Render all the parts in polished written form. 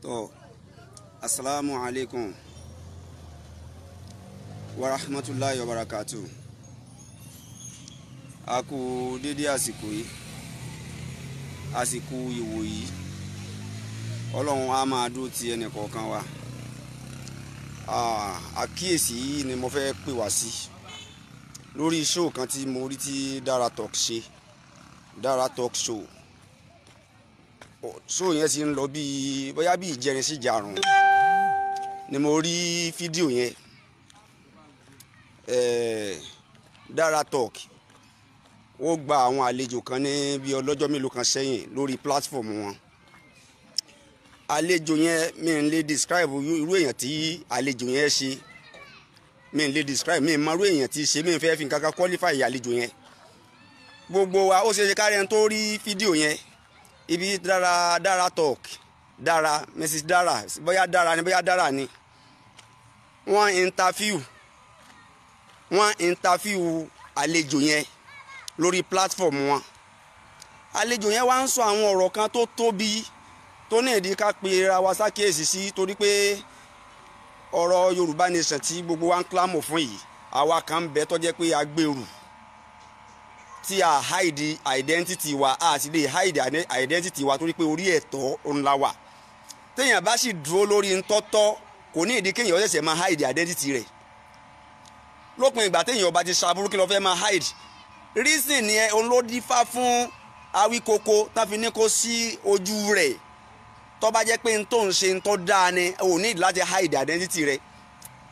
To, assalamu alaikum wa rahmatullahi wa barakatuh. A kú dédé àsìkò yìí, àsìkò ìwò yìí. Ọlọ́run á máa dúró ti ẹnì kọ̀ọ̀kan wa. Àkíyèsí yìí ni mo fẹ́ pè wá sí lórí show kan tí mo rí tí Dara Talk ṣe, Dara Talk show. Show yẹn ti ń lọ bí bóyá bí ìjẹrin sí ìjàrún ni mo rí fídíò yẹn. Dara Talk ó gba àwọn àlejò kan ní bí ọlọ́jọ́ mélòó kan sẹ́yìn lórí platform wọn. Àlejò yẹn mi ń lè describe irú èèyàn tí àlejò yẹn ṣe, mi ń lè describe, mi ń mọ irú èèyàn tí ṣe, mi ń fẹ́ fi nǹkan kan qualify àlejò yẹn. Gbogbo wa ó ṣe ṣe kárí ẹni tó rí fídíò yẹn ibi Dara Talk, Dara, Mrs. Dara, bóyá Dara ni wọ́n interview àlejò yẹn lórí platform wọn. Àlejò yẹn wá ń sọ àwọn ọ̀rọ̀ kan tó tóbi tó ní ìdí ká pe ra wa ṣàkíyèsí sí, torí pé ọ̀rọ̀ Yorùbá nation tí gbogbo wa ń clamor fún yìí, àwa kan ń bẹ tó jẹ́ pé agbèrú tí a hide identity wa, a sì lè hide identity wa torí pé orí ẹ̀tọ́ ńlá wà. Téèyàn bá sì dúró lórí ntọ́tọ́ kò ní ìdí kéèyàn ṣẹ̀ṣẹ̀ máa hide identity rẹ̀. Lópin ìgbà téèyàn bá ti ṣàbúrú kí ló fẹ́ máa hide. Reason ni ẹ òun ló dífá fún Awíkoko tá fi ní kó sí ojú rẹ̀. Tó bá jẹ́ pé n tó ń ṣe n tó dáa ni ò ní láti hide identity rẹ̀.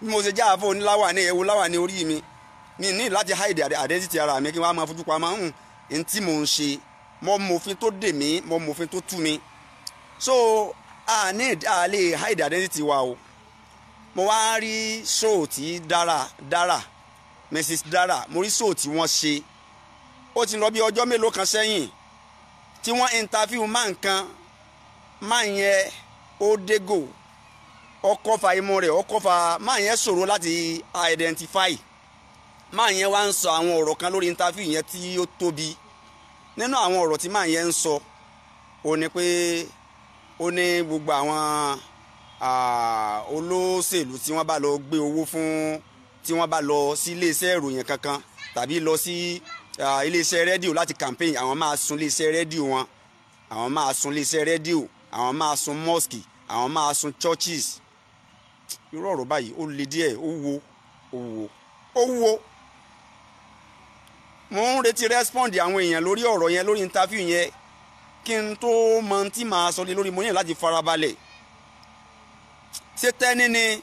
Bí mo ṣe jáà fún oníláwà ní ẹ̀wò láwà ní orí mi ní láti hide identity ara mi kí wọ́n á máa fojú pamọ́ n tí mò ń ṣe, mo mòfin tó dè mí, mo mòfin tó tú mi. So a lè hide identity wa o. Mo wá rí show tí Dara, Mrs. Dara, mo rí show tí wọ́n ṣe. Ó ti lọ bí ọjọ́ mélòó kan sẹ́yìn tí wọ́n interview máa yẹn ó dégò ọkọ̀fà imú rẹ̀, ọkọ̀fà máa yẹn ṣòro láti identify. Máa yẹn wá ń sọ àwọn ọ̀rọ̀ kan lórí interview yẹn tí ó tóbi. Nínú àwọn ọ̀rọ̀ tí máa yẹn ń sọ ó ní pé ó ní gbogbo àwọn olóṣèlú tí wọ́n bá lọ gbé owó fún, tí wọ́n bá lọ sí iléeṣẹ́ ìròyìn kankan tàbí lọ sí iléeṣẹ́ rédíò láti campaign, àwọn máa sun iléeṣẹ́ rédíò wọn, àwọn máa sun iléeṣẹ́ rédíò, àwọn máa sun mosque, àwọn máa sun churches. Irú ọ̀rọ̀ báyìí ó le díẹ̀, ó wo. Mo ń retí respond àwọn èèyàn lórí ọ̀rọ̀ yẹn, lórí interview yẹn, kí n tó mọ tí màá sọ lé lórí. Mo ní láti farabalẹ̀. Ṣé tẹ́ni ni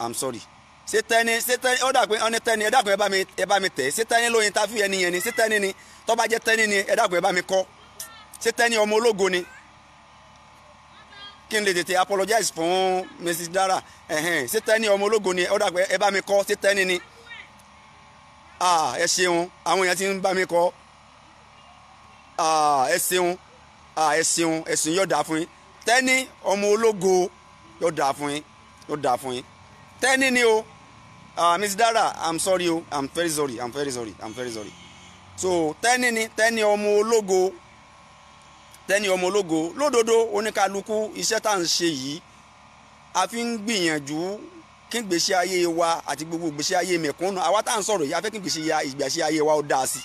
I'm sorry. Ṣé tẹ́ni ó dà pé ọ́nẹ́ tẹ́ni, ẹ dákun ẹ bá mi tẹ̀. Ṣé tẹ́ni ló interview ẹni yẹn ni? Ṣé tẹ́ni ni? Tó bá jẹ́ tẹ́ni ni, ẹ dákun ẹ bá mi kọ́. Ṣé tẹ́ni ọmọ ológo ni? Kí n lè tètè apologize fún Mrs. Dara. Ṣé tẹ́ni ọmọ ológo ni? Ó dà pé ẹ bá mi kọ́. Ṣé tẹ́ni ni? Ẹ ṣeun, àwọn èèyàn ti ń bá mi kọ́. Ẹ ṣeun, ẹ̀sìn yóò dáa fún yín. Tẹ́ni ọmọ ológo yóò dáa fún yín, tẹ́ni ni o. Mrs. Dara, I'm sorry o, I'm very sorry. So tẹ́ni ni, tẹ́ni ọmọ ológo lódodo. Oníkálukú iṣẹ́ tá à ń ṣe yìí a fi ń gbìyànjú kí ìgbésí ayé wa àti gbogbo ìgbésí ayé mẹ̀kúnnù, àwa tá à ń sọ̀rọ̀ yìí a fẹ́ kí ìgbésí ayé wa ó dáa sí.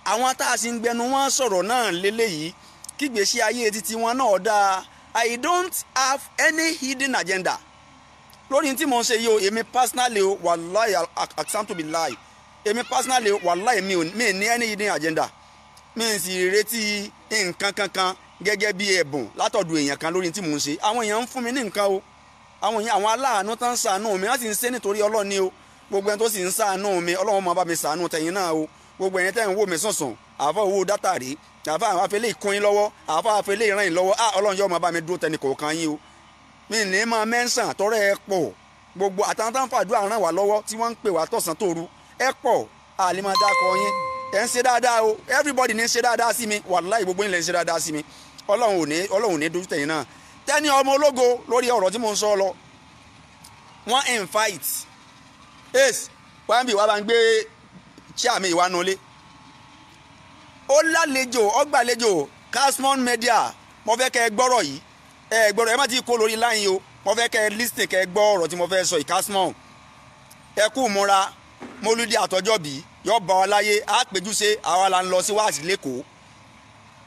Àwọn tá a sì ń gbẹnu wọn sọ̀rọ̀ náà lélẹ́yìí kí ìgbésí ayé títí wọn náà dáa. I don't have any hidden agenda lórí tí mo ń ṣe yìí o. Èmi personally o, wàláì àkàntó bí láì, èmi personally o, wàláì mi ní any hidden agenda. Mi sì retí nǹkan kankan gẹ́gẹ́ bí ẹ̀bùn látọ̀dọ̀ èèyàn kan lórí tí mo ń ṣe. Àwọn èèyàn ń fún mi ní nǹkan o, àwọn aláàánú tán ń ṣàánú mi, wọ́n sì ń ṣe nítorí Ọlọ́run ni o. Gbogbo ẹni tó sì ń ṣàánú mi, Ọlọ́run máa bá mi ṣàánú tẹ̀yin náà o. Gbogbo ẹ̀yin tẹ́ ń wò mí sọ̀sọ̀, àfa owó dátà rí, àfa àwọn afẹ́lẹ́ ìkún yín lọ́wọ́, àfa afẹ́lẹ́ ìran yín lọ́wọ́. Ọlọ́run yóò máa bá mi dúró tẹni kọ̀ọ̀kan yín o. Mi ní máa mẹ́ńsàn tọrọ ẹ pọ̀, gbogbo àtàwọn táwọn fàdúrà ràn wá lọ́wọ́ tí wọ́n ń pè wá tọ̀sán tòru ẹ pọ̀, àlè máa dákọ̀ yín. Ẹ ń ṣe dáadáa o, everybody ní ń ṣe dáadáa sí mi, wàláhì gbogbo yín lè ń ṣe dáadáa sí mi. Ọlọ́run ò ní dojú tẹ̀yin náà. Tẹ́ni ọmọ ológo lórí ọ̀rọ̀ tí mo ń sọ lọ, wọ́n invite wọ́n bí wọ́n bá ń gbé chair mi ìwà nulẹ̀. Ó ọgbàlejò Kashmon Media mo fẹ́ kẹ́ ẹ gbọ́rọ̀ yìí gbọ́rọ̀ ẹ má ti kó lórí láyìn o mo fẹ́ kẹ́ ẹ listen kẹ́ ẹ gbọ́ ọ̀rọ̀ tí mo fẹ́ sọ yìí. Kashmon ẹ kú múra mólúdí àtọjọ́ bí yọ bá wa láyé á péjú ṣe àwa là ń lọ sí wáàsí lẹ́kọ̀ọ́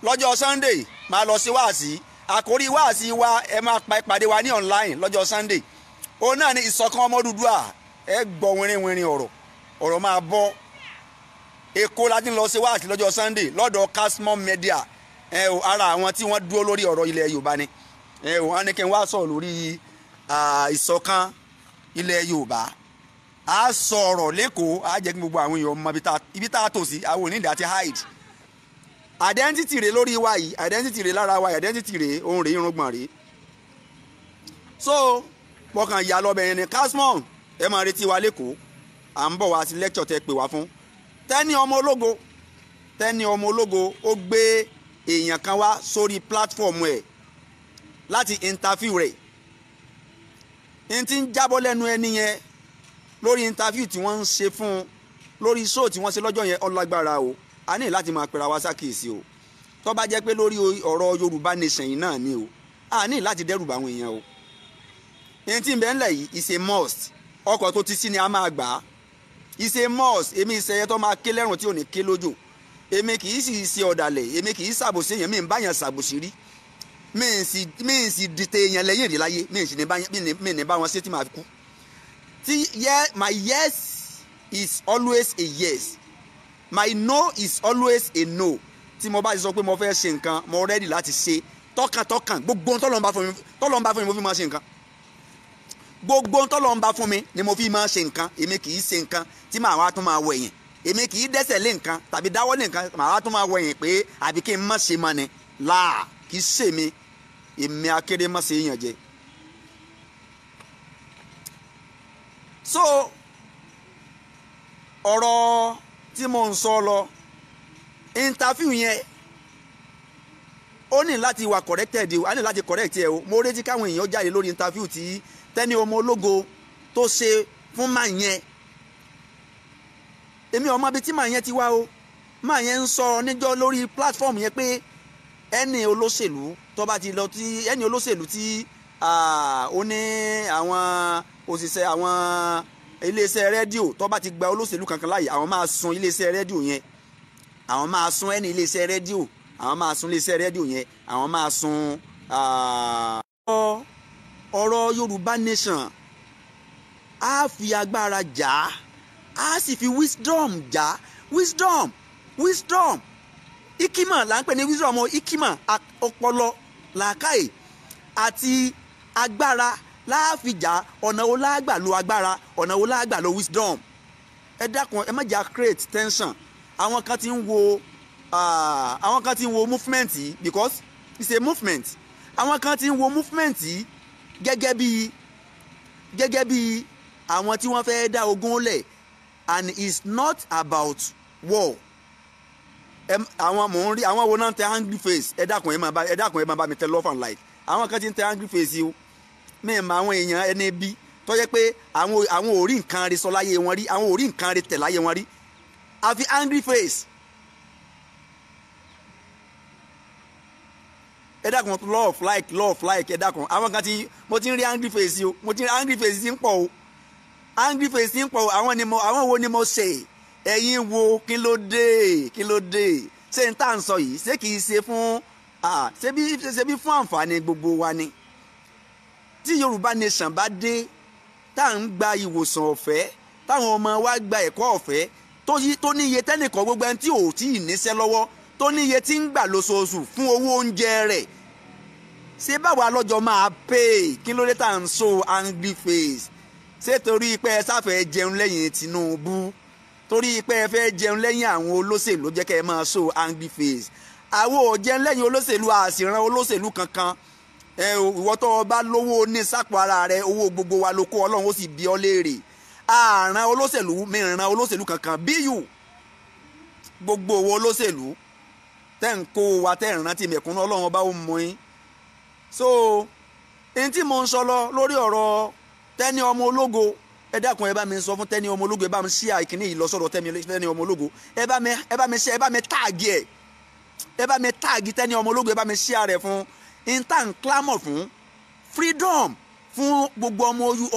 lọ́jọ́ Sunday máa lọ sí wáàsí àkórí wáàsí wa ẹ máa pa ìpàdé wa ní online lọ́jọ́ Sunday òun náà ní ìṣọ̀kan ọmọ Odùduwà ẹ gbọ́ wìnrìnwìnrìn ọ̀rọ̀ máa bọ́ Èkó la ti ń lọ sí wáàsí lọ́jọ́ Sunday lọ́dọ̀ Kashmon Media ara àwọn tí wọ́n dúró lórí ọ̀rọ̀ ilẹ̀ Yorùbá ni wọ́n ní kí n wá sọ̀rọ̀ lórí ìṣọ̀kan ilẹ̀ Yorùbá a sọ̀rọ̀ lẹ́kọ̀ọ́ a jẹ́ kí gbogbo àwọn èèyàn mọ ibi tá a tò sí àwọn onídàá ti hide identity rẹ̀ lórí wa yìí identity rẹ̀ lára wa identity rẹ̀ ohun rẹ̀ irùngbọ̀n rẹ̀ so mọ̀kàn ìyá lọ́bẹ̀ yẹn ni Kashmon ẹ máa retí wa lẹ́kọ̀ọ́ à ń bọ̀ wá sí lecture tẹ́ pè wá fún Tẹ́ni ọmọ ológo ó gbé èèyàn kan wá sórí platform ẹ̀ láti interview rẹ̀ n ti ń jábọ́ lẹ́nu ẹni yẹn lórí interview tí wọ́n ń ṣe fún un lórí show tí wọ́n ṣe lọ́jọ́ yẹn ọlágbára o a ní láti máa pera wá sákèsí o tó bá jẹ́ pé lórí ọ̀rọ̀ Yorùbá nation yìí náà ni o a ní láti dẹ́rù bá àwọn èèyàn o ẹni tí ń bẹ ńlẹ̀ yìí is a must ọkọ̀ tó ti sí ni a máa gbà á is a must èmi ìṣẹ̀yẹ tó máa ké lẹ́rùn tí ò ní ké lójò èmi kì í sì ṣe ọ̀dàlẹ̀ èmi kì í ṣàbòsí èèyàn mi ń báyàn ṣàbòsí rí mi ń sì dìtẹ̀ èèyàn lẹ́yìn rí láyé mi ń ní bá wọn ṣe tí màá fi kú my yes is always a yes my no is always a no tí mo bá ti sọ pé mo fẹ́ ṣe nǹkan mo ready láti ṣe tọkàntọkàn gbogbo ohun tọ́lọ́run bá fún mi mo fi máa ṣe nǹkan gbogbo ohun tọ́lọ́run bá fún mi ni mo fi máa ṣe nǹkan èmi kì í ṣe nǹkan tí màá wá tún máa wẹ̀yìn èmi kì í dẹ́sẹ̀ lé nǹkan tàbí dáwọ́ lé nǹkan màá wá tún máa wẹ̀yìn pé àbí kí n má ṣe mọ́ ni láà kì í ṣe mi èmi akéré má ṣe yàn jẹ. so ọ̀rọ̀ tí mo ń sọ lọ interview yẹn ó ní láti wà corrected o a ní láti correct ẹ o mo retí káwọn èèyàn jáde lórí interview tí Tẹ́ni ọmọ ológo tó ṣe fún màá yẹn èmi ọmọ bíi tí màá yẹn ti wá o màá yẹn ń sọ níjọ́ lórí platform yẹn pé ẹni olóṣèlú tó bá ti lọ tí ẹni olóṣèlú tí ó ní àwọn òṣìṣẹ́ àwọn iléeṣẹ́ rédíò tó bá ti gba olóṣèlú kankan láàyè àwọn máa sun iléeṣẹ́ rédíò yẹn àwọn máa sun ẹni iléeṣẹ́ rédíò àwọn máa sun iléeṣẹ́ rédíò yẹn àwọn máa sun ọ̀rọ̀ Yorùbá nation á fi agbára jà á sì fi wisdom jà wisdom ikima là ń pè ní wisdom ikima ọpọlọ làákàyè àti agbára láàfìjà ọ̀nà wo láàgbà lo agbára ọ̀nà wo láàgbà lo wisdom ẹ dákun ẹ má jà create tension àwọn kan ti ń wo movement yìí because it's a movement àwọn kan ti ń wo movement yìí gẹ́gẹ́ bí àwọn tí wọ́n fẹ́ dá ogun lẹ̀ and it's not about war àwọn mò ń rí àwọn wo náà ń tẹ angry face ẹ dákun ẹ máa bá mi tẹ love and light àwọn kan ti ń tẹ angry face yìí o mẹ́ẹ̀mọ́ àwọn èèyàn ẹni bí tó yẹ pé àwọn ò rí nǹkan rí sọ láyé wọn rí àwọn ò rí nǹkan rí tẹ̀ láyé wọn rí àfi angry face ẹ dákun love like ẹ dákun àwọn kan tí mo ti ń rí angry face yìí o mo ti ń rí angry face yìí ń pọ̀ o angry face yìí ń pọ̀ o àwọn wo ni mo ṣe ẹ̀yin wo kí ló dé ṣé n tá à ń sọ yìí ṣé kì í ṣe fún ṣé bí fún àǹfààní gbogbo wa ni tí Yorùbá nation bá dé tá à ń gba ìwòsàn ọ̀fẹ́ táwọn ọmọ wa gba ẹ̀kọ́ ọ̀fẹ́ tó ní iye tẹ́nìkan gbogbo ẹni tí ò tí ì níṣẹ́ lọ́wọ́ tó ní iye tí ń gbà lóṣooṣù fún owó oúnjẹ rẹ̀ ṣé báwa lọ́jọ́ máa pay kí ló dé tá à ń so angry face ṣé torí pé ẹ sáfẹ́ jẹun lẹ́yìn Tinubu torí pé ẹ fẹ́ jẹun lẹ́yìn àwọn olóṣèlú ló jẹ́ kẹ́ ẹ máa so angry face àwọn ò jẹun lẹ́yìn olóṣèlú àṣìràn olóṣèlú kankan ìwọ tó o bá lówó ní sápò ara rẹ owó gbogbo wa ló kó Ọlọ́run ó sì bí ọ léèrè àràn olóṣèlú mìíràn olóṣèlú kankan bíyù gbogbo owó olóṣèlú tẹ́ ń kó wa tẹ́ ń rántí mẹ̀kúnnú Ọlọ́run ọba ó mú yín so ẹni tí mo ń sọ lọ lórí ọ̀rọ̀ Tẹ́ni ọmọ ológo ẹ dákun ẹ bá mi sọ fún Tẹ́ni ọmọ ológo ẹ bá mi ṣí àìkíní yìí lọ sọ̀rọ̀ Tẹ́ni ọmọ ológo ẹ bá mi táàgì ẹ ẹ bá mi táàgì Tenny ọmọ ológo, ẹ bá mi share rẹ̀ fún intan clamor fún freedom fún gbogbo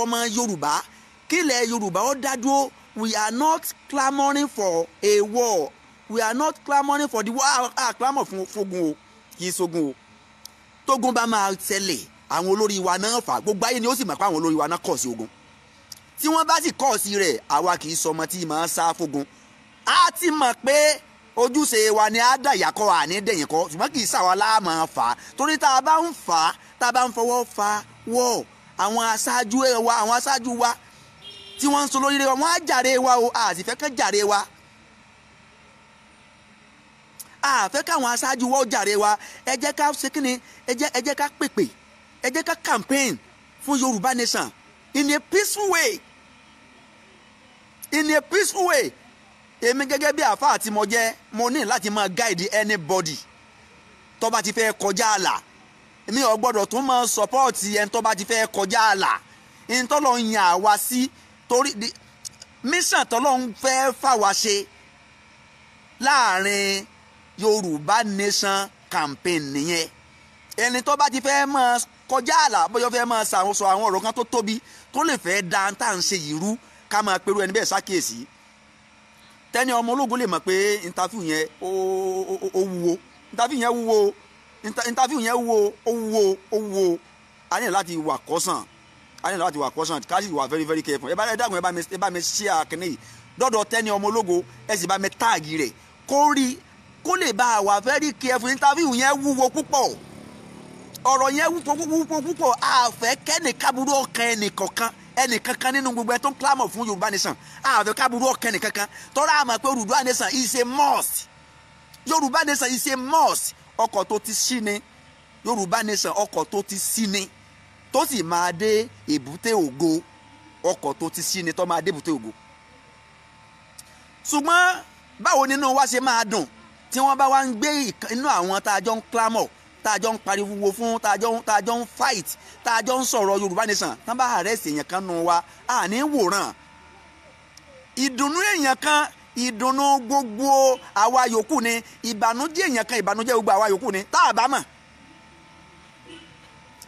ọmọ Yorùbá, kílẹ̀ Yorùbá ó dá dúró. We are not clamoring for a war, we are not clamoring for the war. Clamor fún fogun o, kì í sogun o. Tógun bá máa ṣẹlẹ̀ àwọn olórí wa náà fà, gbogbo ayé ni ó sì mọ̀ pé àwọn olórí wa náà kọ̀ sí ogun. Tí wọ́n bá sì kọ̀ sí rẹ̀, àwa kì í sọmọ tí máa sá fogun. A ti mọ̀ pé ojúṣe wa ni á dàyà kọ́ àní dẹ̀yìn kọ́, ṣùgbọ́n kì í sàwa láàmú fà á, torí tá a bá ń fà á, tá a bá ń fọwọ́ fa wọ́ àwọn aṣáájú wa tí wọ́n ń sọ lórí rẹ̀ wọ́n á jàre wa o, a sì fẹ́ kán jàre wa. A fẹ́ káwọn aṣáájú wa ó jàre wa. Ẹ jẹ́ ká ṣe kí ni, ẹ jẹ́ ká pèpè, ẹ jẹ́ ká campaign fún Yorùbá nation in a peaceful way, in a peaceful way. Èmi gẹ́gẹ́ bí àfáà tí mo jẹ́, mo ní láti máa guide anybody tó bá ti fẹ́ kọjá àlà. Èmi ò gbọ́dọ̀ tún máa support ẹni tó bá ti fẹ́ kọjá àlà. Ẹni tó lọ yàn àwa sí, torí mission tó lọ ń fẹ́ fà wá ṣe láàrin Yorùbá nation campaign nìyẹn. Ẹni tó bá ti fẹ́ máa kọjá àlà, bóyá fẹ́ máa sọ àwọn ọ̀rọ̀ kan tó tóbi tó lè fẹ́ dá tá à ń ṣe yìí rú, ká máa pẹ̀lú ẹni bẹ́ẹ̀ ṣàkíyèsí. Tenny ọmọ ológo lè mọ̀ pé interview yẹn ó wúwo, interview yẹn wúwo, interview yẹn wúwo, ó wúwo. A ní láti wà kọ́sàn, ká sì wà very very careful. Ẹ bá dàgbọ́n, ẹ bá mi share kìíní yìí dọ́dọ̀ Tenny ọmọ ológo, ẹ sì bá mi táàgì rẹ̀ kó rí, kó lè bá wà very careful. Interview yẹn wúwo púpọ̀, ọ̀rọ̀ yẹn wúwo púpọ̀. Àfẹ́ kẹ́ni kábúrú ọkàn ẹnìkankan nínú gbogbo ẹ tó ń clamor fún Yorùbá nation. Àfẹ́ kábúrú ọkàn ẹnìkankan, tọ́ra àmọ́ pé Yorùbá nation is a must. Yorùbá nation is a must. Ọkọ̀ tó ti ṣí ni Yorùbá nation, ọkọ̀ tó ti ṣí ni tó sì máa dé èbúté ògo, ọkọ̀ tó ti ṣí ni tó máa dé èbúté ògo. Ṣùgbọ́n báwo nínú wa ṣe máa dùn tí wọ́n bá wá ń gbé inú àwọn tá a jọ ń clamor, tá a jọ ń pariwo fún, tá a jọ ń fight, tá a jọ ń sọ̀rọ̀ Yorùbá nation, tán bá arrest èèyàn kan nù wa, a ní wòran. Ìdùnnú èèyàn kan, ìdùnnú gbogbo àwa yòókù ni. Ìbànújẹ́ èèyàn kan, ìbànújẹ́ gbogbo àwa yòókù ni, tá a bá mọ̀.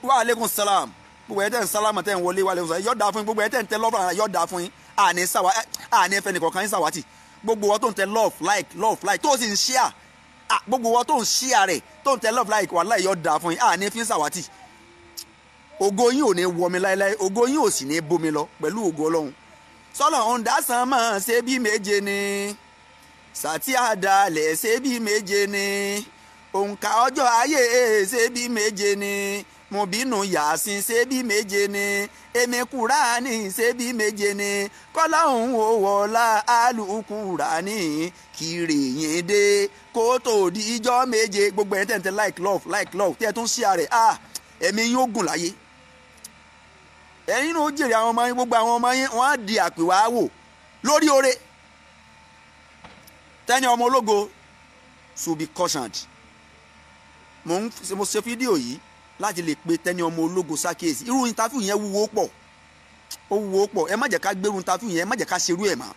Wa alaikum salam. Gbogbo ẹ̀ tẹ̀ ń sálámà tẹ̀ ń wọlé, wa alaikum salam. Yọ̀ọ̀dà fún yín, gbogbo ẹ̀ tẹ̀ ń tẹ lọ́fà, yọ̀ọ̀dà fún yín. Àní fẹ́ nìkọ̀ọ̀kan yín sàwátì. Gbogbo wọn tó ń tẹ love like tó sì ń share. Gbogbo wọn tó ń share rẹ̀, tó ń tẹ love like, wallahi yọ̀ọ̀dà fún yín. Àní fi ń sàwátì. Ògo yín ò ní wọ mi láéláé, ògo yín ò sì ní bomi lọ pẹ̀lú ògo Ọlọ́run. Sọ́lọ̀ ọ̀ndásán mọ̀ ṣé bí méje ni, sàtí àdàlẹ̀ ṣé bí méje ni, òǹkà ọjọ́ ayé ṣé bí méje ni, mùbínú yàsín ṣé bí méje ni, èmi Kùránì ṣé bí méje ni, kọ́láhùn òwòlá àlùkùránì kiri yín dé kó tó di ijọ́ méje. Gbogbo ẹ̀ tẹ̀ǹtẹ̀ like love tí ẹ tún share rẹ̀, ẹ̀mí yín ó gùn láyé. Ẹ̀yin ló jèrè àwọn ọmọ yín, gbogbo àwọn ọmọ yín wọ́n á di àpèwà wò lórí oore. Tenny ọmọ ológo should be cautioned. Mo ṣe fídíò yìí láti lè pe Tenny ọmọ ológo ṣàkíyèsí. Irú interview yẹn wúwo pọ̀, ó wúwo pọ̀. Ẹ má jẹ́ ká gbérú interview yẹn, ẹ má jẹ́ ká ṣerú ẹ̀ mọ́.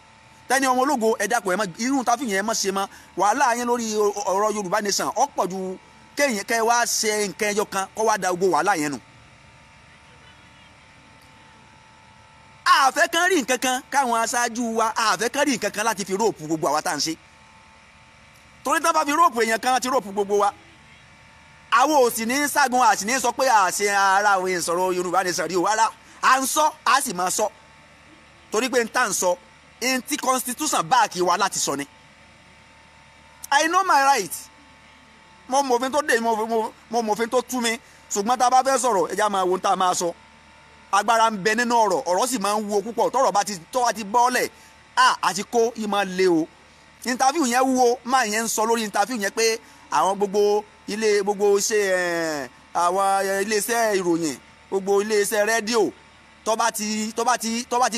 Tenny ọmọ ológo, ẹ dákun, ẹ má irú interview yẹn ẹ má ṣe mọ́. Wàhálà yẹn lórí ọ̀rọ̀ Yorùbá nation ó pọ̀ ju kéèyàn kẹ́ wá ṣe nǹkan ẹyọ kan kó wá da gbogbo wàhálà yẹn nù. Àfẹ́ kan rí nǹkan kan káwọn aṣáájú wa, àfẹ́ kan rí nǹkan kan láti fi róòpù gbogbo àwa tá à ń ṣe. Torí tán bá fi róòpù èèyàn kan láti róòpù gbogbo wa, àwọn ò sì ní ságun, à sì ní sọ pé àṣẹ ara àwọn èèyàn sọ̀rọ̀ Yorùbá nation rí o. Rárá, à ń sọ, à sì máa sọ. Torí pé n tá ń sọ, n tí constitution báàkì wa láti sọ ni. I know my right. Mo mòfin tó dé, mo mòfin tó tú mi. Ṣùgbọ́n tá a bá fẹ́ sọ̀rọ̀, ẹ já máa wo tá a máa sọ. Agbára ń bẹ nínú ọ̀rọ̀ sì máa ń wúwo púpọ̀. Tọ́rọ̀ bá ti bọ́ọ̀lẹ̀, àti kó yìí máa le o. Interview yẹn wúwo, máa yẹn ń sọ lórí interview yẹn pé àwọn gbogbo iṣẹ́ àwọn iléeṣẹ́ ìròyìn, gbogbo iléeṣẹ́ rédíò tó bá ti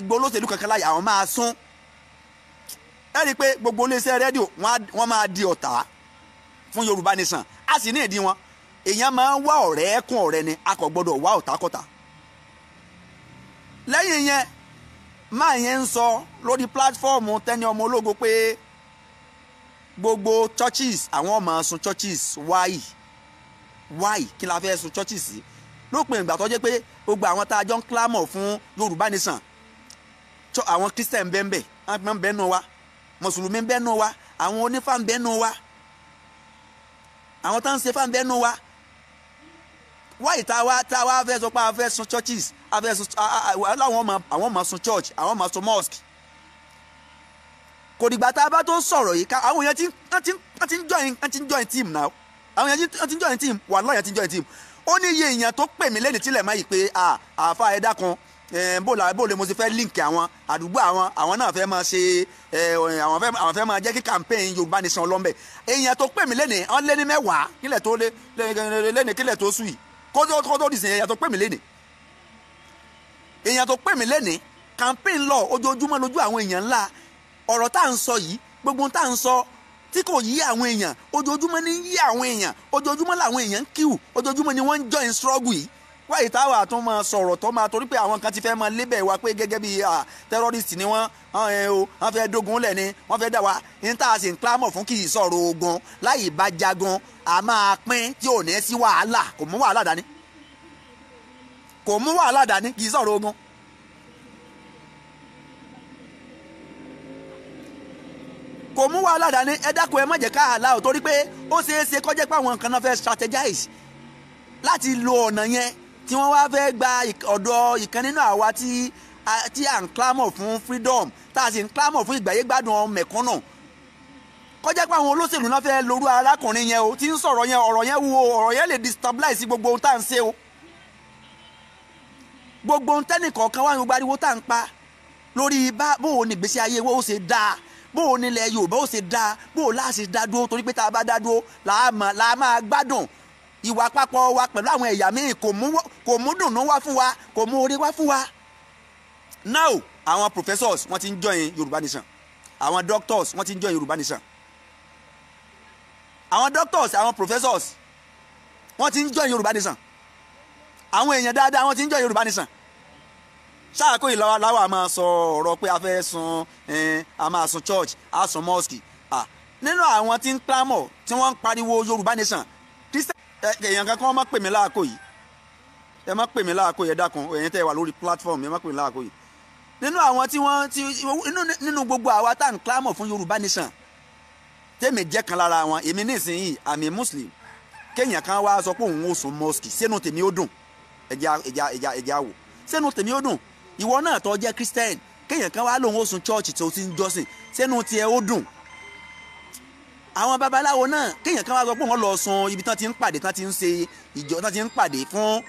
gbọ́ olóṣèlú kankan láyé, àwọn máa sún. Ẹ rí i pé gbogbo iléeṣẹ́ rédíò wọ́n máa di ọ̀tá fún Yorùbá nation. A sì ní ìdí wọn. Èèyàn máa ń wá ọ̀rẹ́ kún ọ̀rẹ́ ni, a kò gbọ́dọ̀ wá ọ̀tákọ̀tá. Lẹ́yìn yẹn, máa yẹn ń sọ lórí pílátífọ́ọ̀mù Tenny ọmọ ológo pé gbogbo churches àwọn máa sun churches why kí la fẹ́ sun churches sí lópin ìgbà tó jẹ́ pé gbogbo àwọn tá a jọ ń clamor fún Yorùbá nation àwọn Christian bẹ́ẹ̀ wọ́n bẹ́ẹ̀ nù wa mùsùlùmí bẹ́ẹ̀ nù wa àwọn onífà bẹ́ẹ̀ nù wa àwọn tó ń ṣe fà bẹ́ẹ̀ nù wa why tá a wá fẹ́ sọ pé a fẹ́ sun churches a fẹ́ sun àwọn máa sun church àwọn máa sun mosque kò dìgbà tá a bá tó sọ̀rọ̀ yìí ká àwọn èèyàn ti ń join team now àwọn èèyàn ti ń join team wà lọ́yàn ti ń join team ó ní iye èèyàn tó pè mí lẹ́ni tílẹ̀ máa yìí pé àáfà ẹ̀dá kan bó lè mo ti fẹ́ link àwọn àdúgbò àwọn náà fẹ́ máa ṣe àwọn fẹ́ máa jẹ́ kí campaign Yorùbá Nation lọ́mbẹ̀ èèyàn tó pè mí lẹ́ni wọ́n lé ní 10 kílẹ̀ tó lẹ́ni kílẹ̀ tó sùn yìí kó tó dì sí èèyàn tó pè mí lẹ́ni èèyàn tó pè mí lẹ́ni campaign lọ ojoojúmọ́ lójú àwọn èèyàn ńlá ọ̀rọ̀ tá à ń sọ yìí gbogbo tá à ń sọ tí kò yí àwọn èèyàn ojoojúmọ́ ní yí àwọn èèyàn ojoojúmọ́ làwọn èèyàn ń kíw ojoojúmọ́ ni wọ́n ń join struggle yìí wáyé táwa tó máa sọ̀rọ̀ tó máa torí pé àwọn kan ti fẹ́ máa lébẹ̀ wá pé gẹ́gẹ́ bí terrorist ni wọ́n fẹ́ dógun lẹ̀ ni wọ́n fẹ́ dá wa ní tá a sì ń clamor fún kì í sọ̀rọ̀ ogun láyé bá jagun a máa pín tí ò ní sí wàhálà kò mú wàhálà dání kì í sọ̀rọ̀ ogun. kò mú wàhálà dání ẹ dákun ẹ má jẹ́ ká àlá ò torí pé ó ṣeé ṣe kó jẹ́ pé àwọn nǹkan náà fẹ́ strategize láti lo ọ̀nà yẹn tí wọ́n wá fẹ́ gba ọ̀dọ̀ ìkan nínú àwa tí à ń clamor fún freedom tá a sì ń clamor fún ìgbàyé gbádùn mẹ̀kúnnù kó jẹ́ pé àwọn olóṣèlú náà fẹ́ lorú arákùnrin yẹn o tí ń sọ̀rọ̀ yẹn ọ̀rọ̀ yẹn wo ọ̀rọ̀ yẹn lè destabilize gbogbo ohun tá à ń ṣe o gbogbo ohun tẹ́nìkọ̀ọ̀kan wá ní gbogbo ariwo tá à ń pa lórí bó o ní ìgbésí ayé wo ó ṣe dáa bó o nílẹ̀ Yorùbá ó ṣe dáa bó o láà ṣe dá dúró torí pé tá a bá dá dúró làá máa gbádùn ìwà papọ̀ wa pẹ̀lú àwọn ẹ̀yà míì kò mú dùnnú wá fún wa kò mú orí wá fún wa. now àwọn professors wọ́n ti ń join Yorùbá Nation àwọn doctors wọ́n ti ń join Yorùbá Nation àwọn doctors àwọn professors wọ́n ti ń join Yorùbá Nation àwọn èèyàn dáadáa wọ́n ti ń join Yorùbá Nation ṣáàkó ìlọ́wọ́ láwọ̀ a máa sọ ọ̀rọ̀ pé a fẹ́ sun a máa sun church a sun mosque nínú àwọn tí ń clamor tí wọ́n ń pariwo Yorùbá Nation èèyàn kan kọ́ má pè mí láàkó yìí ẹ má pè mí láàkó yìí ẹ dákun èyàn tẹ́ wà lórí platform ẹ má pè mí láàkó yìí nínú àwọn nínú gbogbo àwa tá à ń clamor fún Yorùbá Nation tèmi jẹ́ kan lára wọn èmi nísìnyí àmì Muslim kéèyàn kan wá sọ pé òun ò sun mosque sínú tèmi ó dùn ẹja wò sínú tèmi ó dùn ìwọ náà tó jẹ́ Christian kéèyàn kan wá lòun ó sun church tó ti ń jọ́sìn sínú tiẹ̀ ó dùn àwọn babaláwo náà kéèyàn kan wá sọ pé wọ́n lọ sun ibi tán ti ń pàdé tán ti ń ṣe ìjọ tán ti ń pàdé fún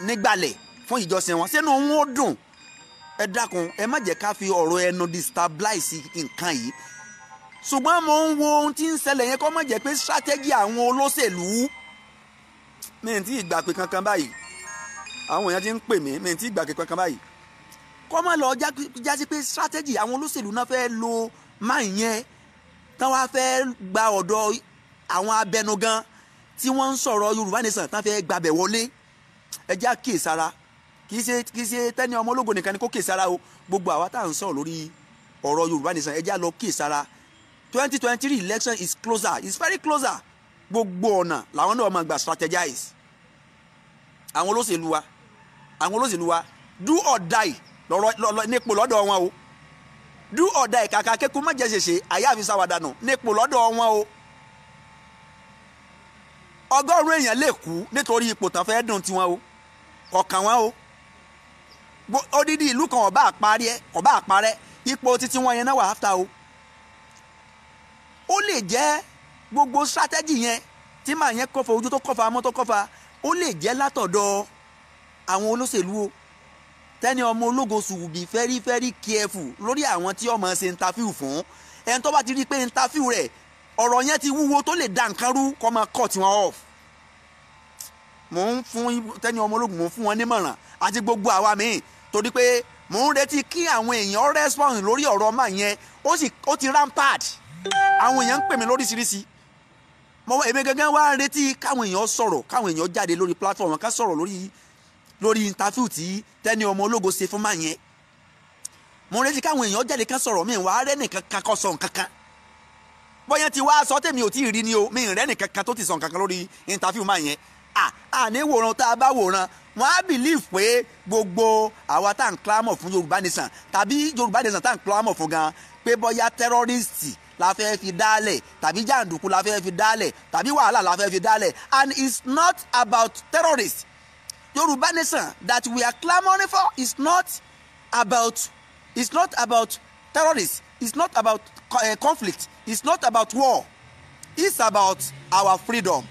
nígbàlẹ̀ fún ìjọsìn wọn sínú wọn ó dùn ẹ dákun ẹ má jẹ́ ká fi ọ̀rọ̀ ẹnu destabilize nǹkan yìí ṣùgbọ́n mo ń wo ohun tí ń ṣẹlẹ̀ yẹn kó má jẹ́ pé strategy àwọn olóṣèlú mi ì tí ì gbà pé kankan báyìí àwọn èèyàn ti ń pè mí mi ì tí ì gbà pé kankan báyìí kó má lọ jásí pé strategy àwọn olóṣèlú náà fẹ́ lo máa yẹn tán wá fẹ́ gba ọ̀dọ̀ àwọn abẹnugan tí wọ́n ń sọ̀rọ̀ Yorùbá Nation tán fẹ́ gbabẹ̀ wọlé ẹjẹ́ àkíyèsára kì í ṣe tẹ́ni ọmọ ológo nìkan ni kó kíyèsára o gbogbo àwa tá à ń sọ̀rọ̀ lórí ọ̀rọ̀ Yorùbá Nation ẹjẹ́ àlọ́ kíyèsára 2023 election is closer is very closer gbogbo ọ̀nà làwọn náà máa gbà strategize àwọn olóṣèlú wa do or die nípò lọ́dọ̀ wọn o do or die kàkà kékun má jẹ́ ṣèṣe àyàfi sáwádànù nípò lọ́dọ̀ wọn o 100 èèyàn lè kú nítorí ipò tán fẹ́ dùn tiwọn o kọ̀ọ̀kan wọn o odidi ìlú kan ọba àparẹ́ ipò títí wọn yẹn náà wà áfta o ó lè jẹ́ gbogbo strategy yẹn tí màá yẹn kọfà ojú tó kọfà mọ́tò kọfà ó lè jẹ́ látọ̀dọ̀ àwọn olóṣèlú o tẹ́ni ọmọ ológo should be very very careful lórí àwọn tí ọmọ ṣe interview fún ẹni tó bá ti rí pé interview rẹ̀ ọ̀rọ̀ yẹn ti wúwo tó lè da nǹkan rú kó máa cut wọn off mò ń fún tẹ́ni ọmọ ológun mò ń fún wọn nímọ̀ràn àti gbogbo àwa míì torí pé mò ń retí kí àwọn èèyàn respond lórí ọ̀rọ̀ máa yẹn ó ti rampart àwọn èèyàn ń pè mí lóríṣiríṣi èmi gangan wá retí káwọn èèyàn sọ̀rọ̀ káwọn èèyàn jáde lórí platform ká sọ̀rọ̀ lórí interview tí tẹ́ni ọmọ ológo ṣe fún máa yẹn mo retí káwọn èèyàn jáde ká sọ̀rọ̀ mi wà á rẹ́ nìkan kakọ́ sọ nǹkan kan bóyá ti wá sọ tèmi ò tí ì rí ni o mi rẹ́ nìkan kan tó ti sọ nǹkan kan lórí interview máa yẹn àní wòran tá a bá wòran wọn á believe pé gbogbo àwa tá à ń clamor fún Yorùbá Nation tàbí Yorùbá Nation tá à ń clamor fún gan pé bóyá terrorist la fẹ́ fi dálẹ̀ tàbí jàǹdùkú la fẹ́ fi dálẹ̀ tàbí wàhálà la fẹ́ fi dálẹ̀ and it's not about terrorists. Yorùbá Nation that we are clamoring for is not about terrorists. It's not about conflict. It's not about war. It's about our freedom.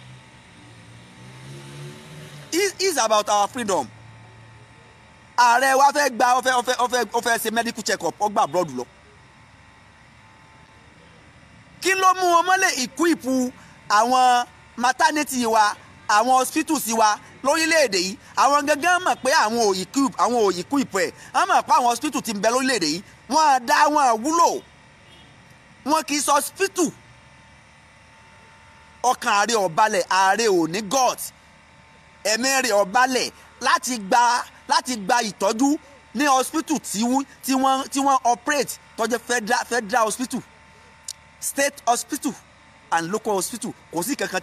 It's about our freedom. Ààrẹ wa fẹ́ gba ó fẹ́ ṣe medical check up ó gba abroad lọ. Kí ló mú wọn mọ́lẹ̀ ìkúìpù àwọn maternity wa àwọn hospitals wa lórílẹ̀‐èdè yìí àwọn gangan mọ̀ pé àwọn òyìnkú ìpọ̀ ẹ̀ wọ́n mọ̀ pé àwọn hospital ti ń bẹ lórílẹ̀‐èdè yìí wọ́n á dá wọn wúlò wọn kì í sọ hospital ọkàn ààrẹ ọ̀balẹ̀ ààrẹ ò ní god ẹ̀mí rẹ̀ ọ̀balẹ̀ láti gba ìtọ́jú ní hospital tí wọ́n operate tó jẹ́ federal hospital state hospital and local hospital kò sí kankan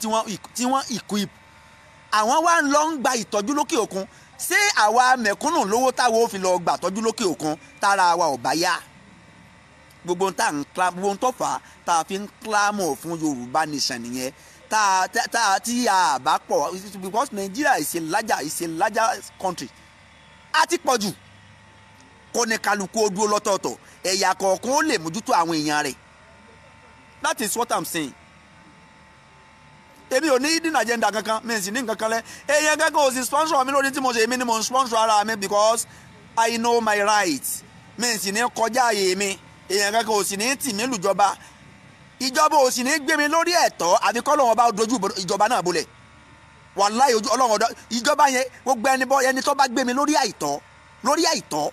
tí wọ́n equip àwọn wa ń lọ ń gba ìtọ́jú lókè òkun ṣé àwa mẹ̀kúnnù lówó táwọn ò fi lọ gbà tọ́jú lókè òkun tára wa ò bá yá gbogbo ohun tó fà á tá a fi ń clamor fún Yorùbá Nation nìyẹn tí a bá pọ̀ because Nigeria is a larger country a ti pọ̀ jù kó ní kálukú ó dúró lọ́tọ̀ọ̀tọ̀ ẹ̀yà kọ̀ọ̀kan ó lè mójútó àwọn èèyàn rẹ̀ that is what I'm saying. Èmi ò ní hidden agenda kankan mi sì ní nǹkan kan lẹ èèyàn kankan ò sì sponsor mi lórí tí mo ṣe èmi ni mo ń sponsor ara mi because I know my rights mi sì ní kọjá ààyè mi èèyàn kankan ò sì ní tì mí lùjọba ìjọba ò sì ní gbé mi lórí ẹ̀tọ́ àfi kọ́ lọ́wọ́ bá dojú ìjọba náà bolẹ̀ wàláhì ojú ọlọ́run ọ̀dọ́ ìjọba yẹn gbogbo ẹni tó bá gbé mi lórí àìtọ́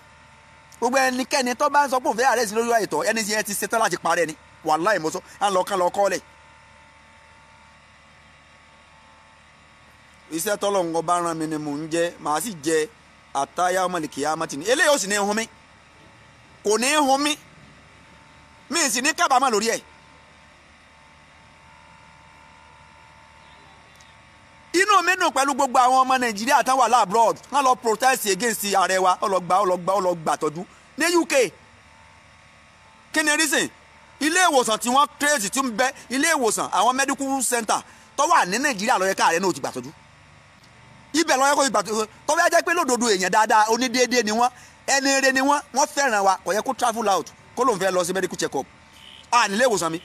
gbogbo ẹnikẹ́ni tó bá ń sọ pé òun fẹ́ àrẹ́sì lórí àìtọ́ ẹni yẹn ti ṣetán láti parẹ́ ni wàláhì mo sọ à ń lọ kán lọ kọ́lẹ̀. Iṣẹ́ tọ́lọ́run ọba rán mi ni mò ń jẹ màá sì jẹ àtàyà ọmọlìkì amátì ní eléyìí ó sì ní hun mi kò ní hun mi sì ní kábàámọ̀ lórí ẹ̀. inú mi dùn pẹ̀lú gbogbo àwọn ọmọ Nàìjíríà tán wà láàbúrọ̀d wọ́n lọ protest against ààrẹ wa ọlọ́gbà tọ́jú ní UK kí ni reason ilé ìwòsàn tí wọ́n trace tí ń bẹ ilé ìwòsàn àwọn medical center tó wà ní Nàìjíríà ló yẹ káàrẹ náà ti gbà tọ́jú ibẹ̀ ló yẹ kó ti gbà tọ́jú tó fẹ́ jẹ́ pé lódodo èèyàn dáadáa onídéédé ni wọ́n ẹni eré ni wọ́n fẹ́ràn wa kò yẹ kó travel out kó lóun fẹ́ lọ sí medical check up nílé ìwòsàn mi.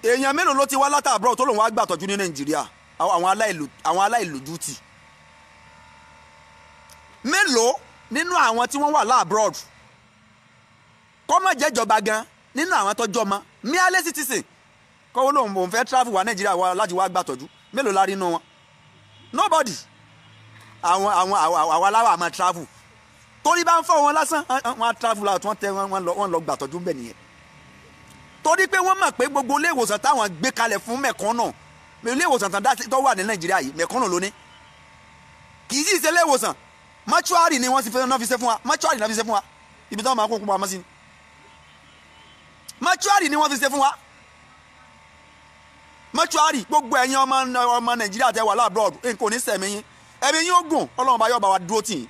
èèyàn mélòó ló ti wá látàbúrò tó lòun wá gbà tọ́jú ní Nàìjíríà àwọn aláìlójútì mélòó nínú àwọn tí wọ́n wà láàbúrò kọ́mọ̀ jẹ́jọba gan nínú àwọn tọ́jọ́ mọ́ míálé citizen kọ́wọ́ lòun òun fẹ́ travel wá Nàìjíríà wá láti wá gbà tọ́jú mélòó la rí inú wọn nobody àwọn aláwọ̀ àmọ́ travel torí bá ń fọ́ wọn lásán wọn travel out wọn lọ gbà tọ́jú bẹ́ẹ̀ nìyẹn torí pé wọ́n mọ̀ pé gbogbo ilé ìwòsàn táwọn gbé kalẹ̀ fún mẹ̀kọ́nà ilé ìwòsàn tó wà ní Nàìjíríà yìí mẹ̀kọ́nà lóní kì í sì ṣe ilé ìwòsàn mọ́ṣúárì ni wọ́n ti fẹ́ náà fi ṣe fún wa mọ́ṣúárì náà fi ṣe fún wa ibi tí wọ́n máa kó pamọ́ sí ni mọ́ṣúárì ni wọ́n fi ṣe fún wa mọ́ṣúárì gbogbo ẹ̀yin ọmọ Nàìjíríà tẹ́ wà láàbúrò nǹkan ò ní sẹ̀mí yín ẹ̀mí yín ó gùn Ọlọ́run bá yọ̀ bá wa dúró tì yín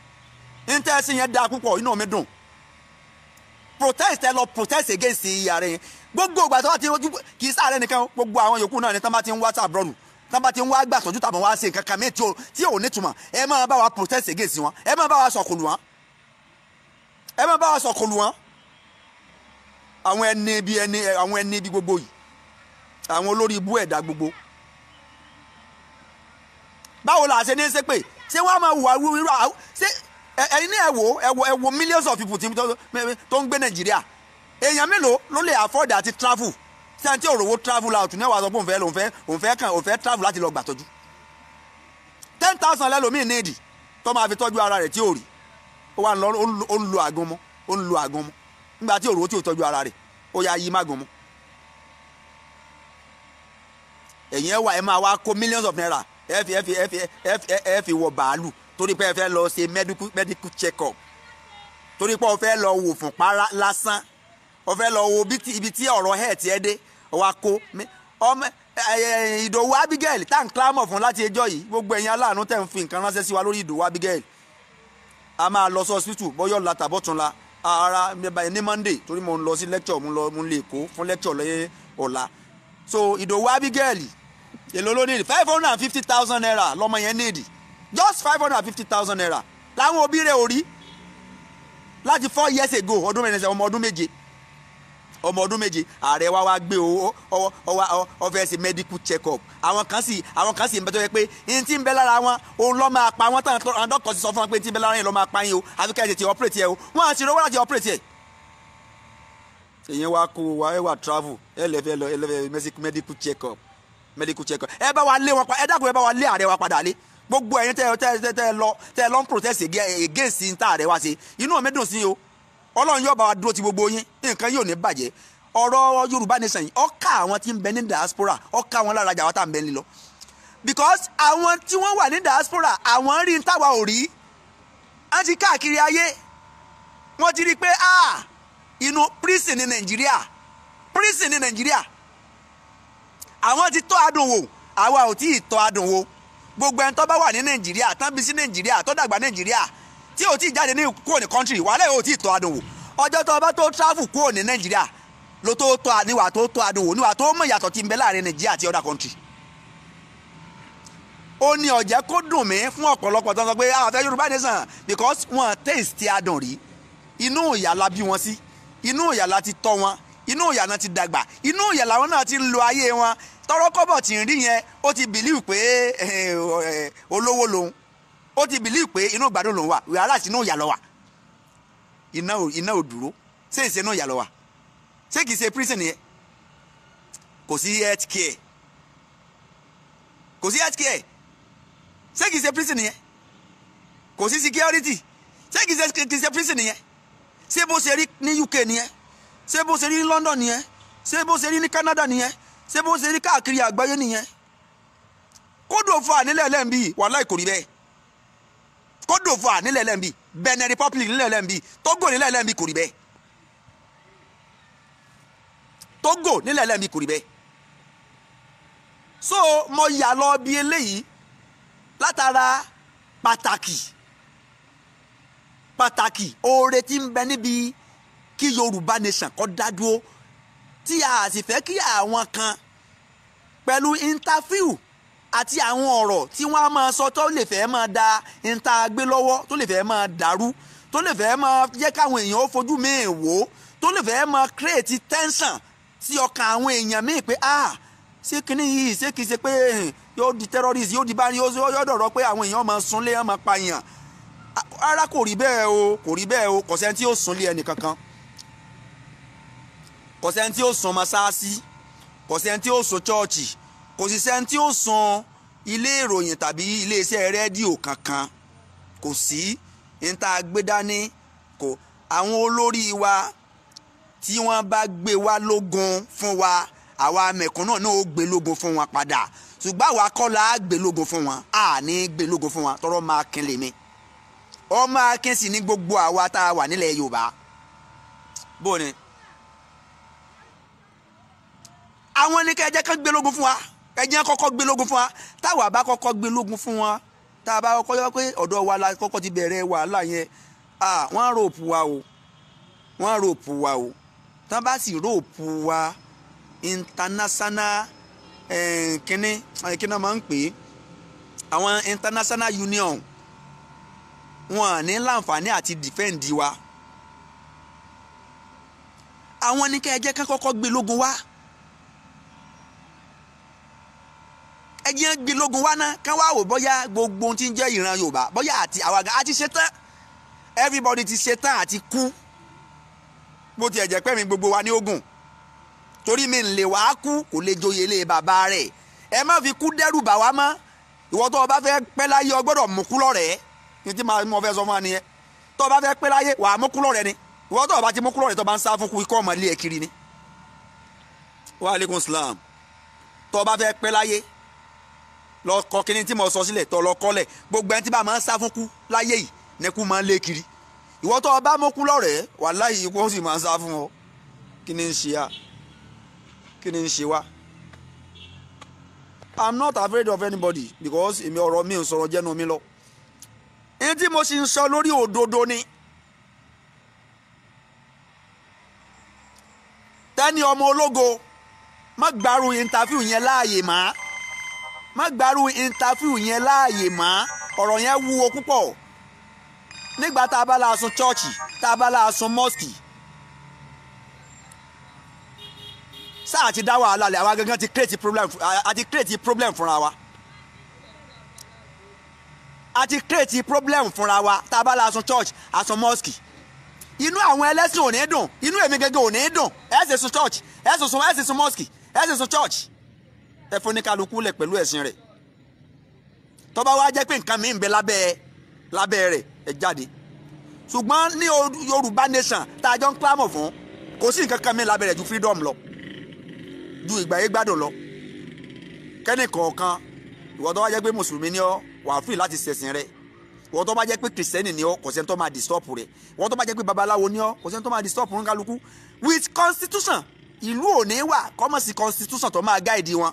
ní tẹ́sí yẹn dáa púpọ̀ inú mi dùn protest ẹ lọ protest against ààrẹ yẹn gbogbo ìgbà tó bá ti rojú kì í sáré nìkan gbogbo àwọn yòókù náà ni tán bá ti ń wá sáàbùrọ̀lù tán bá ti ń wá gbà tọ́jú tàbí wá ṣe nǹkan kan mí tí ò nítumọ̀ ẹ máa bá wa protest against wọn ẹ máa bá wa sọ̀kòlù wọn àwọn ẹni ibi gbogbo yìí àwọn olórí ibú ẹ̀dá gbogbo báwo la ṣe ní í ṣe pé ṣé wọ́n á máa wà wíwá ṣé ẹ̀yin ní ẹ wo millions of people tó ń gbé Nàìjíríà èèyàn mélòó ló lè afford àti travel sẹ́ńtì òrówó travel out ní ẹ̀wà sọ pé òun fẹ́ travel láti lọ gbà tọ́jú 10,000 lẹ́lòmíì níìdì tó máa fi tọ́jú ara rẹ̀ tí ò rí ó wà ó ń lo àgúnmu nígbà tí òrówó tí ò tọ́jú ara rẹ̀ ó yá yí mágùnmu ẹ̀yin ẹ̀wà ẹ̀ máa wá kó millions of naira ẹ fi wọ bàálù torí pé ẹ fẹ́ lọ ṣe medical check up torí pé ọ fẹ́ lọ wò fún para lásán ó fẹ́ lọ wo ibi tí ọ̀rọ̀ ẹ̀ tiẹ̀ dé wa kó ọmọ Ìdòwú Abigail tá n clamor fún láti ẹjọ́ yìí gbogbo ẹ̀yin aláàánú tẹ̀ ń fi nǹkan ránṣẹ́ sí wa lórí Ìdòwú Abigail a máa lọ sí hospital bọ́yọ̀ la tàbọ̀túnla ara ní Monday torí mo ń lọ sí lecture mo ń lè kó fún lecture lẹ́yìn ọ̀la so Ìdòwú Abigail èlò ló nídìí 550,000 naira lọ́mọ yẹn nídìí just 550,000 naira láwọn òbí rẹ̀ ò rí láti 4 years ago ọdún mẹ́rin ọmọ ọdún méje ààrẹ wa gbé ọfẹ́ ṣe medical check up àwọn kan sì ń bẹ tó yẹ pé n tí ń bẹ lára wọn òun lọ́ máa pa wọ́n tán àwọn dọ́kítọ̀ ti sọ fún wọn pé n tí ń bẹ lára yẹn lọ́ máa pa yín o àfi ká ẹ̀ tètè operate ẹ o wọ́n á ti rówó láti operate ẹ̀. èyàn wa kó wa ẹ wà travel ẹ lẹ́fẹ̀ẹ́ medical check up ẹ bá wa lé wọn ẹ dákun ẹ bá wa lé ààrẹ wa padà lé gbogbo ẹ̀yin tẹ́ lọ ń protest against ní tá ààrẹ wa ṣe inú mi dùn sí o Ọlọ́run yóò bá wa dúró ti gbogbo yín nǹkan yóò ní bàjẹ́ ọ̀rọ̀ Yorùbá nation yìí ọ̀ka àwọn tí ń bẹ ní diaspora ọ̀ka àwọn lára jà wá tá à ń bẹ nílọ because àwọn tí wọ́n wà ní diaspora àwọn rí ń táwa ò rí wọ́n ti káàkiri ayé wọ́n ti rí pé inú prison ní Nàìjíríà àwọn ti tọ́ adùn wò àwa ò tí ì tọ́ adùn wò gbogbo ẹni tó bá wà ní Nàìjíríà tán bí sí Nàìjíríà tó dàgbà Nàìjíríà tí o ti jáde ní kúrò ní country wàhálà yóò ti tọ́ adùn wò ọjọ́ tó o bá tó travel kúrò ní Nàìjíríà ló tó tọ́ níwà tó tọ́ adùn wò níwà tó mọ̀ ìyàtọ̀ tí ń bẹ láàrin Nàìjíríà àti other country. ó ní ọ̀jẹ́ kó dùn mí fún ọ̀pọ̀lọpọ̀ tó ń sọ pé àwọn afẹ́ Yorùbá nation because wọ́n taste adùn rí inú ìyà la bí wọn sí inú ìyà la ti tọ́ wọn inú ìyà náà ti dàgbà inú ìyà làwọn náà ti ń lo ayé wọn tọrọ kọ́bọ̀ tí ń rí yẹn ó ti believe pé olówó lòun ó ti believe pé inú ìgbádùn lòun wà wíwá láti inú ìyà lọ wà iná ò dúró ṣé ìṣe inú ìyà lọ wà ṣé kìí ṣe prison yẹn kò sí health care ṣé kìí ṣe prison yẹn kò sí security ṣé kìí ṣe prison yẹn ṣé bó ṣe rí ní UK nìyẹn ṣé bó ṣe rí ní London nìyẹn ṣé bó ṣe rí ní Canada nìyẹn ṣé bó ṣe rí káàkiri àgbáyé nìyẹn kódò fún ànílẹ̀ lẹ́ǹbì wàhálà kò rí bẹ́ẹ̀ kódò fún ànílẹ̀ lẹ́ǹbì Benin Republic nílẹ̀ lẹ́ǹbì Togo nílẹ̀ lẹ́ǹbì kò rí bẹ́ẹ̀ Togo nílẹ̀ lẹ́ǹbì kò rí bẹ́ẹ̀ so mo yà lọ bí eléyìí látara pàtàkì oore tí ń bẹ níbi kí Yorùbá nation kó dá dúró tí a sì fẹ́ kí àwọn kan pẹ̀lú interview àti àwọn ọ̀rọ̀ tí wọ́n á máa sọ tó lè fẹ́ máa da níta gbé lọ́wọ́ tó lè fẹ́ máa dàrú tó lè fẹ́ máa jẹ́ káwọn èèyàn ó fojú míì wò tó lè fẹ́ máa create tension sí ọkàn àwọn èèyàn míì pé ṣé kinní yìí ṣé kìí ṣe pé yóò di terrorist yóò di bá yóò dọ̀rọ̀ pé àwọn èèyàn máa sunlé wọn máa pààyàn rárá kò rí bẹ́ẹ̀ o kò sẹ́ni tí yóò sunlé ẹnì kankan kò sẹ́ni tí yóò sun mọ́sáàsì kò sẹ́ni tí yóò sun chọ́ọ̀chì kò sì sẹ́ni tí yóò sun ilé ìròyìn tàbí iléeṣẹ́ rédíò kankan kò sí níta gbé dání kò àwọn olórí wa tí wọ́n bá gbé wa lógun fún wa àwa mẹ̀kúnnù náà ó gbé lógun fún wọn padà ṣùgbọ́n àwa kọ́ la gbé lógun fún wọn ní gbé lógun fún wọn tọrọ máa kín lèmi ọmọ akin sì ní gbogbo àwa tá a wà nílẹ̀ Yorùbá bó ni àwọn ní kẹjẹ kan gbé lógun fún wa kẹjẹ kọ́kọ́ gbé lógun fún wa táwa bá kọ́kọ́ gbé lógun fún wa tá a bá kọ́kọ́ yọ pé ọ̀dọ̀ wa la kọ́kọ́ ti bẹ̀rẹ̀ wàhálà yẹn wọ́n ròpù wa o tán bá sì ròpù wa international kíní máa ń pè é àwọn international union wọn ní láǹfààní àti defend wa àwọn ní kẹjẹ kan kọ́kọ́ gbé lógun wa ẹjẹ gbé lógun wa náà kán wá wò bóyá gbogbo ohun tí ń jẹ́ ìran Yorùbá bóyá àti àwa gan àti ṣetán everybody ti ṣetán àti kú bó tiẹ̀ jẹ́ pé mi gbogbo wa ní ogun torí mi ń lè wá kú kò lè joyè lé bàbá rẹ̀ ẹ má fi kú dẹ́rù bà wá mọ́ ìwọ tó o bá fẹ́ pẹ́ láyé o gbọ́dọ̀ mú kú lọ́rẹ̀ẹ́ ní tí mo fẹ́ sọ fún wa nìyẹn tó o bá fẹ́ pẹ́ láyé wàá mú kú lọ́rẹ̀ẹ́ ni ìwọ tó o bá ti mú kú lọ́rẹ̀ẹ́ tó o bá ń sá fún kú ikọ́ ọmọ ilé ẹ̀ kiri ni. wa aleykum salaam tó o bá fẹ́ pẹ́ láyé lọ kọ kíní tí mo sọ sílẹ̀ tó lọ kọ́lẹ̀ gbogbo ẹni tí bá máa ń sá fún kú láyé yìí ní kú máa ń lé kiri ìwọ tó o bá mú kú lọ́rẹ̀ẹ́ wàláhì ikú ó sì máa ń sá fún ọ kí ni ń ṣe à kí ni ń ṣe wá. I'm not afraid of anybody because èmi ọ̀rọ̀ mi ò sọ̀rọ̀ jẹ́nu mi lọ. ẹni tí mo sì ń sọ lórí òdodo ni. tẹ́ni ọmọ ológo má gbàrú interview yẹn láàyè má má gbàrú interview yẹn láàyè má ọ̀rọ̀ yẹn wúwo púpọ̀. nígbà tá a bá la sun chọ́ọ̀chì tá a bá la sun mọ́sìkì sáà ti dá wàhálà lẹ̀ àwa gangan ti create problem fúnra wa a ti create problem fúnra wa tá a bá la sun church a sun mosque inú àwọn ẹlẹ́sìn ò ní dùn inú èmi gẹ́gẹ́ ò ní dùn ẹ ṣe sun church ẹ ṣe sun mosque ẹ ṣe sun church ẹ fún ní kálukú lẹ̀ pẹ̀lú ẹ̀sìn rẹ̀ tó bá wá jẹ́ pé nǹkan mi ń bẹ lábẹ́ rẹ̀ ẹ jáde ṣùgbọ́n ní Yorùbá nation tá a jọ ń clamor fún kò sí nǹkan kan mi lábẹ́ rẹ̀ ju freedom lọ ju ìgbà yẹn gbádùn lọ kẹ́nì kọ̀ọ̀kan ìwọ tó bá jẹ́ pé mùsùlùmí ni ọ́ wà free láti ṣẹ̀sìn rẹ̀ ìwọ tó bá jẹ́ pé kìrìsìtẹ́nì ni ọ́ kò sẹ́ni tó máa disturb rẹ̀ ìwọ tó bá jẹ́ pé babaláwo ni ọ́ kò sẹ́ni tó máa disturb ń kálukú with constitution ìlú ò ní wà kọ́mọ̀ sí constitution tó máa guide wọn.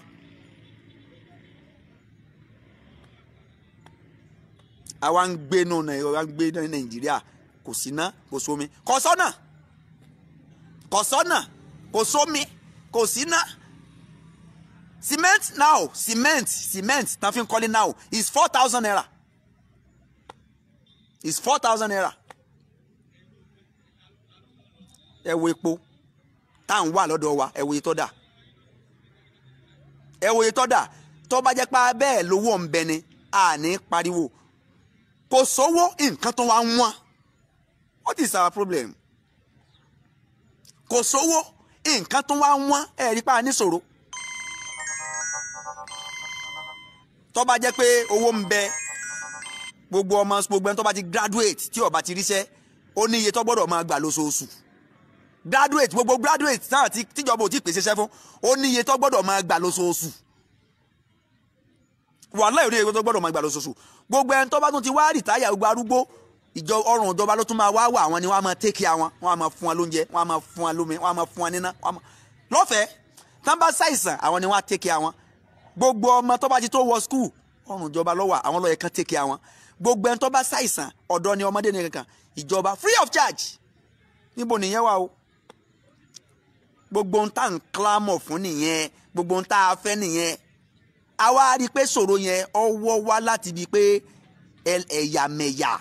àwa ń gbé ní Nàìjíríà kò sí ná kò sómi kò sọ́nà kò sómi kò sí ná. Cement tán fi ń kọ́lé now is 4,000 naira. Is 4,000 naira. ẹ wo epo tá à ń wà lọ́dọ̀ wa ẹ wo iye tó dà. ẹ wo iye tó dà tó bá jẹ́ pa bẹ́ẹ̀ lówó ń bẹ ni a ní pariwo. Kò sówó nǹkan tó wá ń wọ́n. What is our problem? Kò sówó nǹkan tó wá ń wọ́n ẹ rí pa níṣòro. tó bá jẹ́ pé owó ń bẹ gbogbo ẹni tó bá ti graduate tí ó bá ti ríṣẹ́ ó ní iye tó gbọ́dọ̀ máa gbà lóṣooṣù. Gbogbo graduate náà tíjọba ò tí pèsè iṣẹ́ fún ó ní iye tó gbọ́dọ̀ máa gbà lóṣooṣù. Wàláhì ó ní iye tó gbọ́dọ̀ máa gbà lóṣooṣù. Gbogbo ẹni tó bá tún ti wá rìtáyà gbogbo arúgbó ọrùn ìjọba ló tún máa wá wà àwọn ni wọ́n á máa take care wọn wọ́n á máa fún wọn lóúnjẹ wọ́n á máa fún wọn lómi wọ́n á máa fún wọn níná lọ́fẹ̀ẹ́ tán bá ṣàìsàn àwọn ni wọ́n á take care wọn. Gbogbo ọmọ tó bá ti tó wọ skul ọrùn ìjọba ló wà àwọn ló yẹ kán take care wọn. Gbogbo ẹni tó bá ṣàìsàn ọ̀dọ́ ni ọmọdé ní kankan ìjọba free of charge. Níbo nìyẹn wà o? Gbogbo ohun tá à ń clamor fún nìyẹn gbogbo ohun tá a fẹ́ nìyẹn. A wá rí i pé ṣòro yẹn ọwọ́ wá láti ibi pé ẹ̀yàmẹ̀yà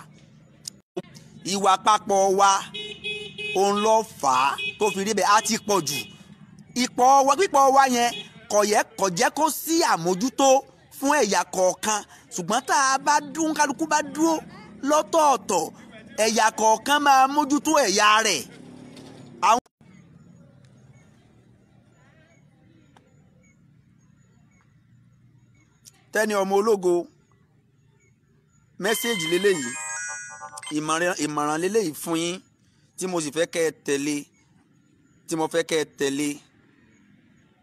ìwà papọ̀ wa òun ló fà á tó fi rí bẹ́ẹ̀ á ti pọ̀ jù. Pípọ̀ wa yẹn kò jẹ́ kó sí àmójútó fún ẹ̀yà kọ̀ọ̀kan ṣùgbọ́n tá a bá dún kálukú bá dúró lọ́tọ̀ọ̀tọ̀ ẹ̀yà kọ̀ọ̀kan máa mójútó ẹ̀yà rẹ̀. Tẹ́ni ọmọ ológo mẹ́séèjì lélẹ́yìí ìmọ̀ràn lélẹ́yìí fún yín tí mo sì fẹ́ kẹ́ ẹ tẹ̀lé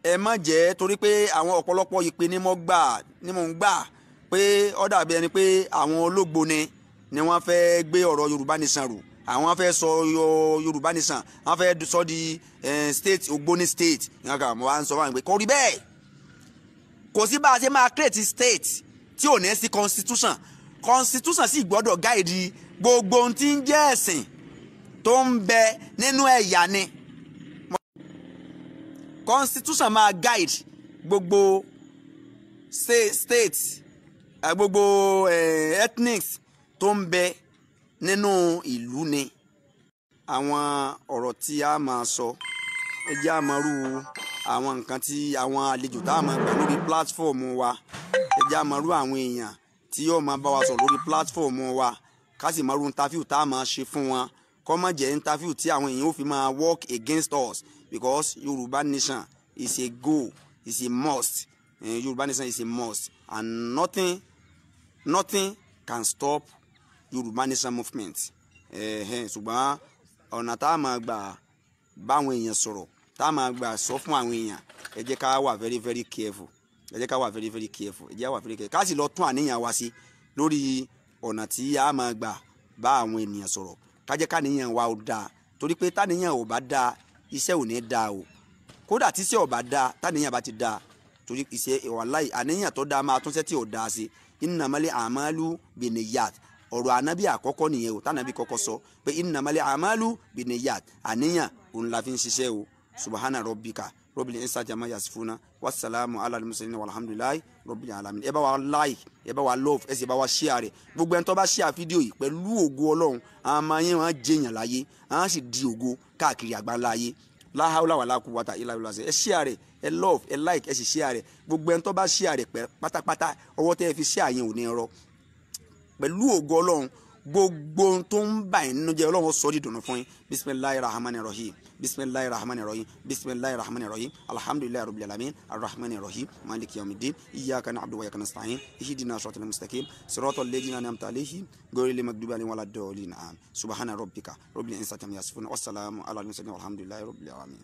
ẹ má jẹ́ torí pé àwọn ọ̀pọ̀lọpọ̀ ìpè ni mo ń gbà pé ó dàbí ẹni pé àwọn ológbo ni wọ́n fẹ́ gbé ọ̀rọ̀ Yorùbá Nation rù àwọn fẹ́ sọ Yorùbá Nation wọ́n fẹ́ sọ di state Ògbóni state nǹkan mo wá ń sọ fún àwọn pé kò rí bẹ́ẹ̀ kò sí bá a ṣe máa create state tí ò ní sí constitution sì gbọ́dọ̀ gáìdì gbogbo ohun tí ń jẹ́ ẹ̀sìn tó ń bẹ nínú ẹ̀yà ni constitution máa guide gbogbo state gbogbo ethnics tó ń bẹ nínú ìlú ni. Àwọn ọ̀rọ̀ tí a máa sọ ẹ jẹ́ àmọ́rú àwọn nǹkan tí àwọn àlejò tá a máa gbà lórí platform wa ẹ jẹ́ àmọ́rú àwọn èèyàn tí yóò máa bá wa sọ lórí platform wa ká sì mọ́rú interview tá a máa ṣe fún wọn kó má jẹ́ interview tí àwọn èèyàn ó fi máa work against us because Yorùbá Nation is a goal is a must. Yorùbá Nation is a must and nothing can stop Yorùbá Nation movement. Ṣùgbọ́n ọ̀nà tá a máa gbà báwọn èèyàn sọ̀rọ̀ tá a máa gbà sọ fún àwọn èèyàn ẹ jẹ́ ká wà very very careful ẹ jẹ́ ká wà very very careful ẹ jẹ́ ká wà very careful ká sì lọ tún àníyàn wa sí lórí ọ̀nà tí a máa gbà bá àwọn ènìyàn sọ̀rọ̀ ká jẹ́ káníyàn wa ó dáa torí pé táníyàn ò bá dáa iṣẹ́ ò ní dáa o kódà tí iṣẹ́ ò bá dáa táníyàn bá ti dáa torí iṣẹ́ wàláhì àníyàn tó dáa máa tún ṣẹ́ tí ò dáa sí innamal a'malu binniyat ọ̀rọ̀ ànábì àkọ́kọ́ nìyẹn o tànàbí kọ́kọ́ sọ pé innamal a'malu binniyat àníyàn òun la fi ń ṣiṣẹ́ o subhana rabbika rabbil izzati amma yasifuna wassalamu ala al-mursalin walhamdulillahi rabbil alamin ẹ bá wa like ẹ bá wa love ẹ sì bá wa share rẹ̀ gbogbo ẹni tó bá share fídíò yìí pẹ̀lú ògo Ọlọ́run àwọn ọmọ yẹn wọn jẹyàn láyé àwọn sì di ògo káàkiri àgbáńlá ayé la hawla wala quwwata illa billah ẹ share rẹ̀ ẹ love ẹ like ẹ sì share rẹ̀ gbogbo ẹni tó bá share rẹ̀ pátápátá ọwọ́ tẹ́ fi share yẹn ò ní rọ pẹ̀lú ògo Ọlọ́run gbogbo tó ń bà yín nínú jẹ́ Ọlọ́run sọ di dùnú fún yín bismillahir rahmanir rahim bismillahir rahmanir rahim bismillahir rahmanir rahim alhamdulillahi rabbil alamin arrahmanir rahim maliki yawmiddin iyyaka na'budu wa iyyaka nasta'in ihdina siratal mustaqim siratal ladzina an'amta alaihim ghayril maghdubi alaihim waladdallin subhana rabbika rabbil izzati amma yasifun wassalamu ala al mursalin walhamdulillahi rabbil alamin.